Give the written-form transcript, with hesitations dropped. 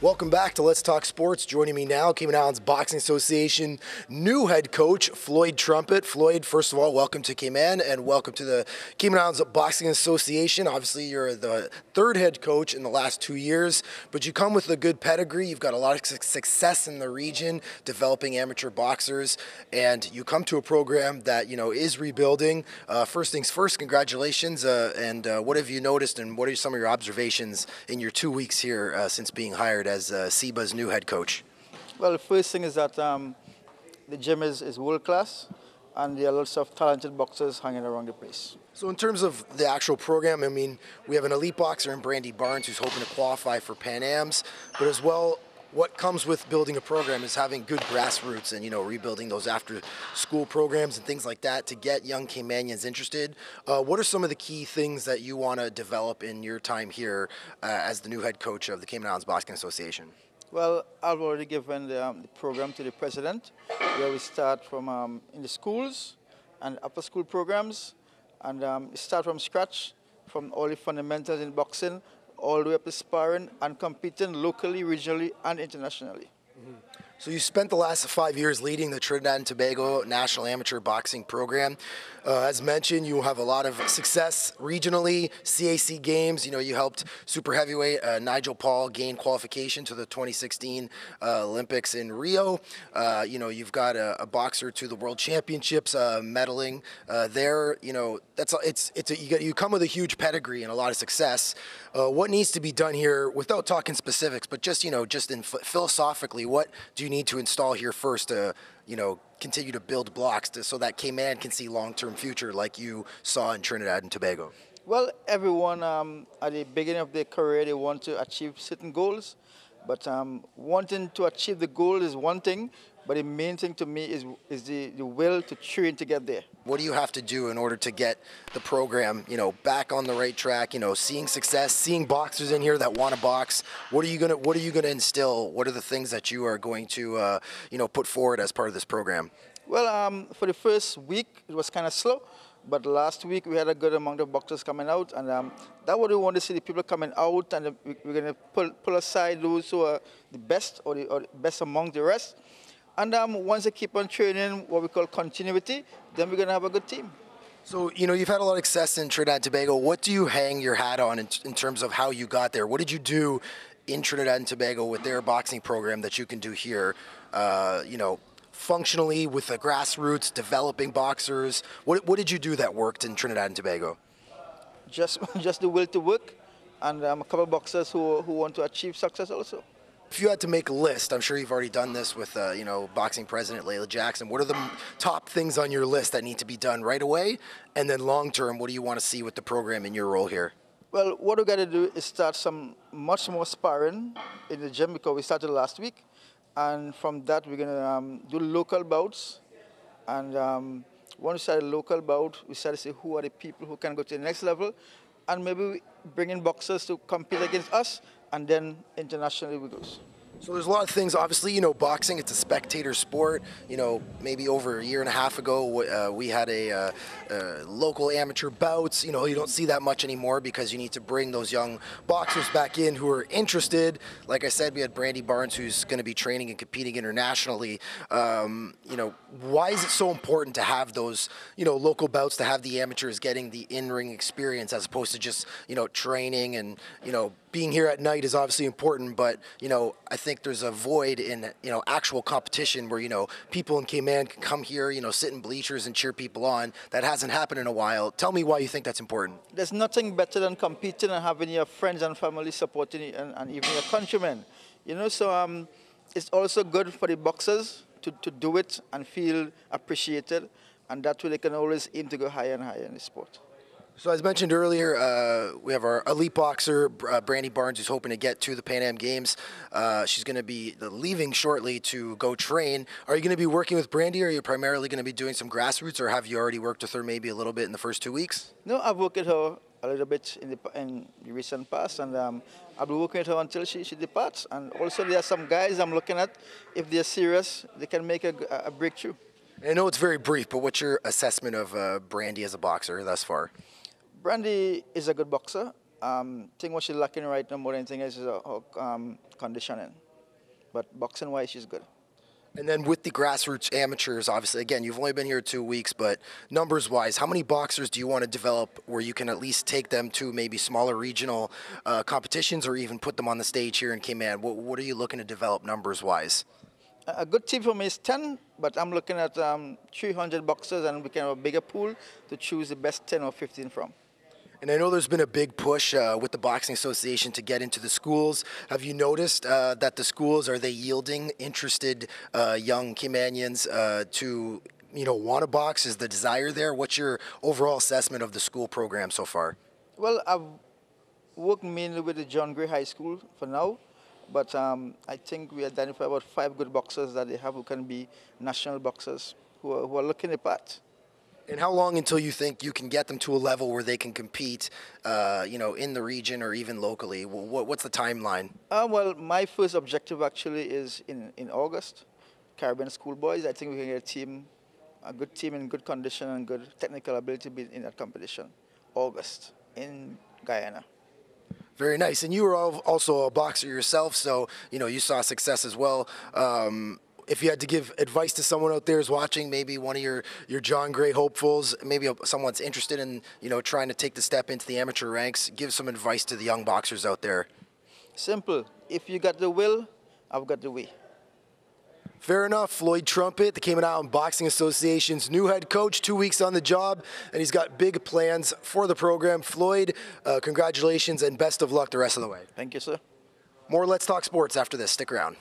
Welcome back to Let's Talk Sports. Joining me now, Cayman Islands Boxing Association new head coach, Floyd Trumpet. Floyd, first of all, welcome to Cayman and welcome to the Cayman Islands Boxing Association. Obviously, you're the third head coach in the last 2 years, but you come with a good pedigree. You've got a lot of success in the region, developing amateur boxers, and you come to a program that, is rebuilding. First things first, congratulations. And what have you noticed and what are some of your observations in your 2 weeks here since being hired as CIBA's new head coach? Well, the first thing is that the gym is world class and there are lots of talented boxers hanging around the place. So in terms of the actual program, I mean, we have an elite boxer in Brandi Barnes who's hoping to qualify for Pan Ams, but as well, what comes with building a program is having good grassroots and, rebuilding those after-school programs and things like that to get young Caymanians interested. What are some of the key things that you want to develop in your time here as the new head coach of the Cayman Islands Boxing Association? Well, I've already given the program to the president, where we start from in the schools and upper school programs, and start from scratch, from all the fundamentals in boxing, all the way up to sparring and competing locally, regionally, and internationally. Mm-hmm. So you spent the last 5 years leading the Trinidad and Tobago National Amateur Boxing Program. As mentioned, you have a lot of success regionally, CAC games. You helped Super Heavyweight Niles Paul gain qualification to the 2016 Olympics in Rio. You've got a boxer to the World Championships medaling there. You come with a huge pedigree and a lot of success. What needs to be done here, without talking specifics, but just philosophically, what do you need to install here first to, continue to build blocks so that Cayman can see long-term future like you saw in Trinidad and Tobago? Well, everyone at the beginning of their career, they want to achieve certain goals, but wanting to achieve the goal is one thing, but the main thing to me is the will to train to get there. What do you have to do in order to get the program, back on the right track? Seeing success, seeing boxers in here that want to box. What are you gonna instill? What are the things that you are going to, put forward as part of this program? Well, for the first week, it was kind of slow. But last week, we had a good amount of boxers coming out, and that's what we want to see, the people coming out, and we're going to pull aside those who are the best or the best among the rest. And once they keep on training, what we call continuity, then we're going to have a good team. So, you've had a lot of success in Trinidad and Tobago. What do you hang your hat on in terms of how you got there? What did you do in Trinidad and Tobago with their boxing program that you can do here, functionally with the grassroots, developing boxers? What did you do that worked in Trinidad and Tobago? Just the will to work, and a couple of boxers who want to achieve success also. If you had to make a list, I'm sure you've already done this with, Boxing President Leyla Jackson. What are the top things on your list that need to be done right away? And then long-term, what do you want to see with the program in your role here? Well, what we got to do is start much more sparring in the gym, because we started last week. And from that, we're going to do local bouts. And once we start a local bout, we start to see who are the people who can go to the next level. And maybe we bring in boxers to compete against us, and then internationally we go. So there's a lot of things. Obviously, boxing, it's a spectator sport. Maybe over a year and a half ago, we had a local amateur bouts. You don't see that much anymore because you need to bring those young boxers back in who are interested. Like I said, we had Brandi Barnes, who's going to be training and competing internationally. Why is it so important to have those, local bouts, to have the amateurs getting the in-ring experience as opposed to just, training and, being here at night is obviously important, but, I think there's a void in, actual competition where, people in Cayman can come here, sit in bleachers and cheer people on. That hasn't happened in a while. Tell me why you think that's important. There's nothing better than competing and having your friends and family supporting you, and even your countrymen. So it's also good for the boxers to do it and feel appreciated, and that way they can always aim to go higher and higher in the sport. So as mentioned earlier, we have our elite boxer, Brandi Barnes, who's hoping to get to the Pan Am Games. She's going to be leaving shortly to go train. Are you going to be working with Brandi, or are you primarily going to be doing some grassroots, or have you already worked with her maybe a little bit in the first 2 weeks? No, I've worked with her a little bit in the recent past, and I'll be working with her until she departs. And also there are some guys I'm looking at. If they're serious, they can make a breakthrough. I know it's very brief, but what's your assessment of Brandi as a boxer thus far? Brandi is a good boxer, Thing what she's lacking right now more than anything is conditioning. But boxing-wise, she's good. And then with the grassroots amateurs, obviously, again, you've only been here 2 weeks, but numbers-wise, how many boxers do you want to develop where you can at least take them to maybe smaller regional competitions or even put them on the stage here in Cayman? What are you looking to develop numbers-wise? A good team for me is 10, but I'm looking at 300 boxers, and we can have a bigger pool to choose the best 10 or 15 from. And I know there's been a big push with the Boxing Association to get into the schools. Have you noticed that the schools, are they yielding interested young Caymanians to, want to box? Is the desire there? What's your overall assessment of the school program so far? Well, I've worked mainly with the John Gray High School for now, but I think we identify about 5 good boxers that they have who can be national boxers who are looking the part. And how long until you think you can get them to a level where they can compete, in the region or even locally? What's the timeline? Well, my first objective actually is in August, Caribbean schoolboys. I think we can get a good team in good condition and good technical ability to be in that competition. August in Guyana. Very nice. And you were also a boxer yourself, so you saw success as well. If you had to give advice to someone out there who's watching, maybe one of your John Gray hopefuls, maybe someone's interested in trying to take the step into the amateur ranks, give some advice to the young boxers out there. Simple. If you got the will, I've got the way. Fair enough. Floyd Trumpet, the Cayman Islands Boxing Association's new head coach, 2 weeks on the job, and he's got big plans for the program. Floyd, congratulations and best of luck the rest of the way. Thank you, sir. More Let's Talk Sports after this. Stick around.